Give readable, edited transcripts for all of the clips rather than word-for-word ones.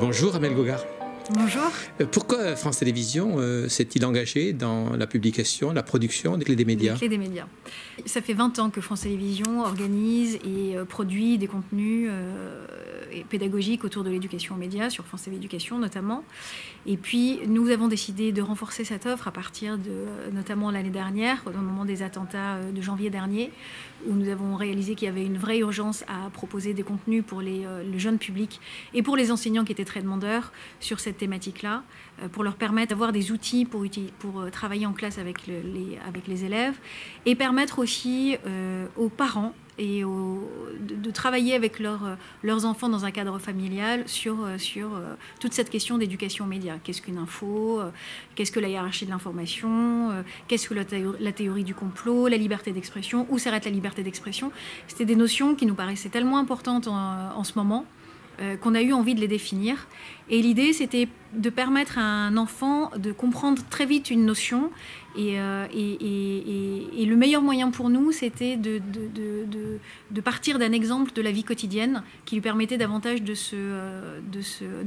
Bonjour Amel Gogart. Bonjour. Pourquoi France Télévisions s'est-il engagé dans la publication, la production des clés des médias? Les clés des médias. Ça fait 20 ans que France Télévisions organise et produit des contenus pédagogiques autour de l'éducation aux médias, sur France TV Éducation notamment. Et puis nous avons décidé de renforcer cette offre à partir de, notamment l'année dernière, au moment des attentats de janvier dernier, où nous avons réalisé qu'il y avait une vraie urgence à proposer des contenus pour le jeune public et pour les enseignants qui étaient très demandeurs sur cette thématique-là, pour leur permettre d'avoir des outils pour travailler en classe avec les élèves et permettre aussi aux parents et de travailler avec leurs enfants dans un cadre familial sur toute cette question d'éducation aux médias. Qu'est-ce qu'une info? Qu'est-ce que la hiérarchie de l'information? Qu'est-ce que la théorie du complot? La liberté d'expression? Où s'arrête la liberté d'expression? C'était des notions qui nous paraissaient tellement importantes en ce moment qu'on a eu envie de les définir. Et l'idée, c'était de permettre à un enfant de comprendre très vite une notion. Et le meilleur moyen pour nous, c'était de partir d'un exemple de la vie quotidienne qui lui permettait davantage de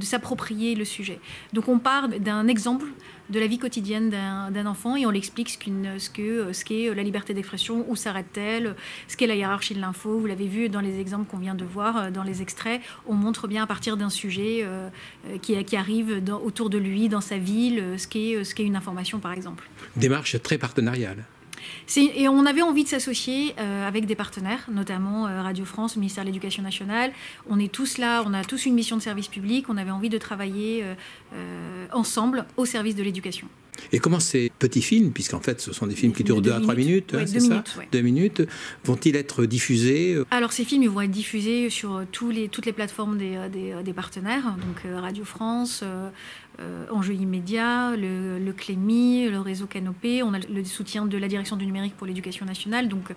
s'approprier le sujet. Donc on part d'un exemple de la vie quotidienne d'un enfant et on l'explique ce qu'est la liberté d'expression, où s'arrête-t-elle, ce qu'est la hiérarchie de l'info. Vous l'avez vu dans les exemples qu'on vient de voir, dans les extraits, on montre bien à partir d'un sujet qui arrive autour de lui, dans sa ville, ce qu'est une information par exemple. Démarche très partenariale. Et on avait envie de s'associer avec des partenaires, notamment Radio France, le ministère de l'Éducation nationale. On est tous là, on a tous une mission de service public. On avait envie de travailler ensemble au service de l'éducation. Et comment ces petits films, puisqu'en fait ce sont des films qui durent 2 à 3 minutes, ouais, c'est ça, 2 minutes, vont-ils être diffusés? Alors ces films, ils vont être diffusés sur toutes les plateformes des partenaires, donc Radio France, Enjeux Immédiats, le Clémy, le réseau Canopé. On a le soutien de la Direction du numérique pour l'éducation nationale, donc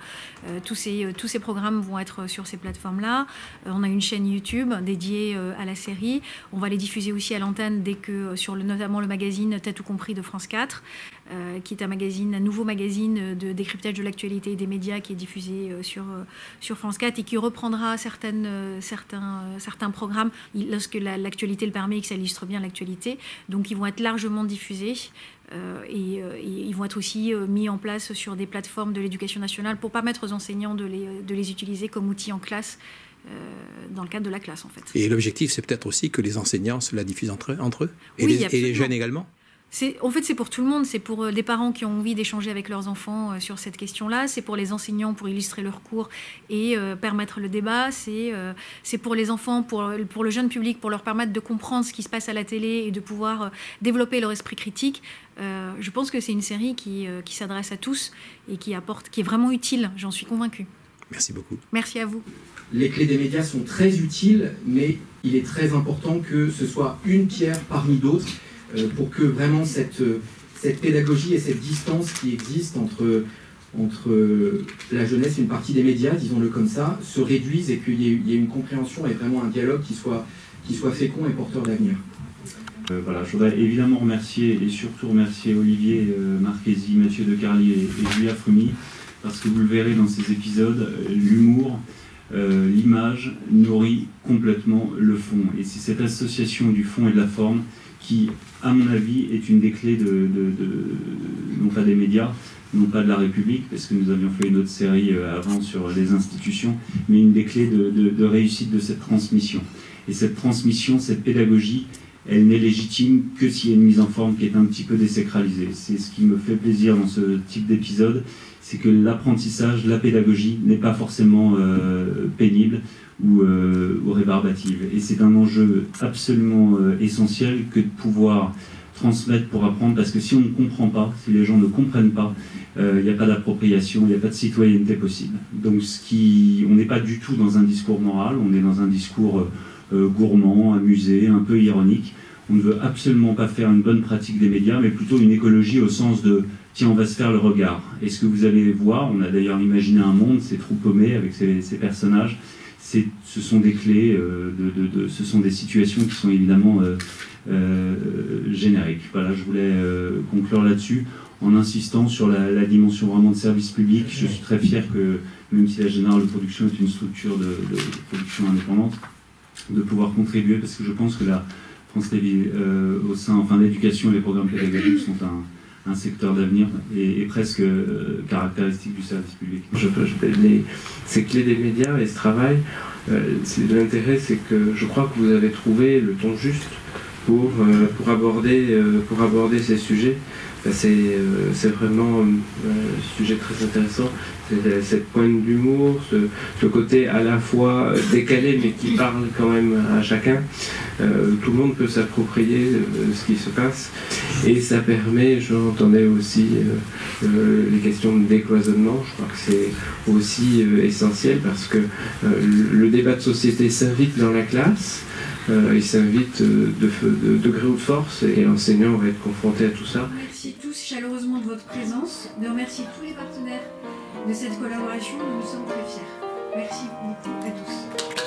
tous ces programmes vont être sur ces plateformes-là. On a une chaîne YouTube dédiée à la série. On va les diffuser aussi à l'antenne dès que sur notamment le magazine T'as tout compris de France 4, qui est un nouveau magazine de décryptage de l'actualité et des médias qui est diffusé sur France 4 et qui reprendra certains programmes lorsque l'actualité le permet et que ça illustre bien l'actualité. Donc ils vont être largement diffusés et ils vont être aussi mis en place sur des plateformes de l'éducation nationale pour permettre aux enseignants de les utiliser comme outils en classe. Dans le cadre de la classe en fait. Et l'objectif c'est peut-être aussi que les enseignants se la diffusent entre eux et, oui, et les jeunes également. En fait, c'est pour tout le monde. C'est pour les parents qui ont envie d'échanger avec leurs enfants sur cette question-là. C'est pour les enseignants pour illustrer leurs cours et permettre le débat. C'est pour les enfants, pour le jeune public, pour leur permettre de comprendre ce qui se passe à la télé et de pouvoir développer leur esprit critique. Je pense que c'est une série qui s'adresse à tous et qui est vraiment utile. J'en suis convaincue. Merci beaucoup. Merci à vous. Les clés des médias sont très utiles, mais il est très important que ce soit une pierre parmi d'autres pour que vraiment cette pédagogie et cette distance qui existe entre la jeunesse et une partie des médias, disons-le comme ça, se réduise et qu'il y ait une compréhension et vraiment un dialogue qui soit fécond et porteur d'avenir. Voilà, je voudrais évidemment remercier et surtout remercier Olivier Marchesi, Mathieu Decarlier et Julia Frumi, parce que vous le verrez dans ces épisodes, l'humour, l'image nourrit complètement le fond. Et c'est cette association du fond et de la forme qui, à mon avis, est une des clés non pas des médias, non pas de la République, parce que nous avions fait une autre série avant sur les institutions, mais une des clés de réussite de cette transmission. Et cette transmission, cette pédagogie, elle n'est légitime que s'il y a une mise en forme qui est un petit peu désacralisée. C'est ce qui me fait plaisir dans ce type d'épisode, c'est que l'apprentissage, la pédagogie n'est pas forcément pénible ou rébarbative. Et c'est un enjeu absolument essentiel que de pouvoir transmettre pour apprendre, parce que si on ne comprend pas, si les gens ne comprennent pas, il n'y a pas d'appropriation, il n'y a pas de citoyenneté possible. Donc on n'est pas du tout dans un discours moral, on est dans un discours gourmand, amusé, un peu ironique. On ne veut absolument pas faire une bonne pratique des médias, mais plutôt une écologie au sens de « tiens, on va se faire le regard ». Et ce que vous allez voir, on a d'ailleurs imaginé un monde, c'est trop paumé avec ces personnages, ce sont des clés, ce sont des situations qui sont évidemment génériques. Voilà, je voulais conclure là-dessus en insistant sur la dimension vraiment de service public. Je suis très fier que, même si la Générale de Production est une structure de production indépendante, de pouvoir contribuer, parce que je pense que France Télé au sein, enfin l'éducation et les programmes pédagogiques sont un secteur d'avenir et presque caractéristique du service public. Ces clés des médias et ce travail, l'intérêt c'est que je crois que vous avez trouvé le ton juste pour aborder ces sujets. C'est vraiment un sujet très intéressant, cette pointe d'humour, ce côté à la fois décalé mais qui parle quand même à chacun. Tout le monde peut s'approprier ce qui se passe et ça permet, j'entendais aussi les questions de décloisonnement, je crois que c'est aussi essentiel parce que le débat de société s'invite dans la classe. Il s'invite de gré ou de force et l'enseignant va être confronté à tout ça. Je remercie tous chaleureusement de votre présence, de remercier tous les partenaires de cette collaboration dont nous sommes très fiers. Merci beaucoup à tous.